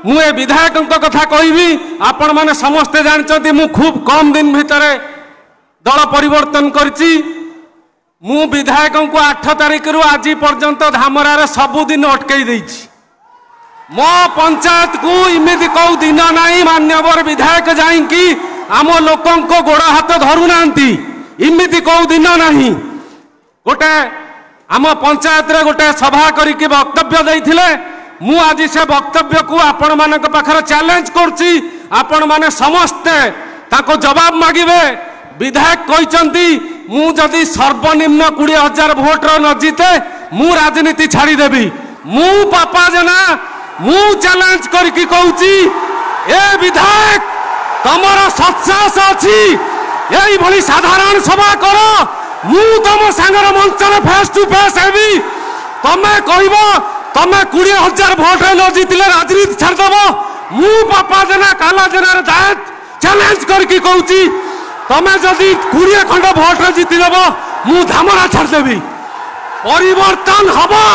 मु ए विधायक कथा कहबी आपण माने समस्ते जानते मु खूब कम दिन भितर दल परिवर्तन करची मु विधायक को 8 तारिख रु आज पर्यंत धामरा सबुदिन अटकई देछि मो पंचायत को इमिति कौ दिन नहीं मान्यवर विधायक जाइंकी आम लोकों को गोड़ हाथ धरू नांती इमिति कौ दिन नहीं गोटे आम पंचायत रे गोटे सभा करिके वक्तव्य देइथिले मु आज से वक्तव्य को आपण मानक पाखर चैलेंज करछि आपण माने समस्ते ताको जवाब मागिबे विधायक कहचंती मु जदि सर्वनिम्न 20,000 भोट न जीते मु राजनीति छाड़ी देबी मु पापा जना मु चैलेंज करके कहूची ए विधायक तमर सत्साहस अछि एई भली साधारण सभा करो मु तम संगर मंचर फेस टू फेस हेबी तमे कहबो तमे 20,000 भोट न जीतिले राजनीति छाड़ देबो मु पापा जना काला जना रे दायत चैलेंज करके कहूची तमे जदि 20 खंड भोट जीति देबो मु धामरा छाड़ देबी परिवर्तन हबो।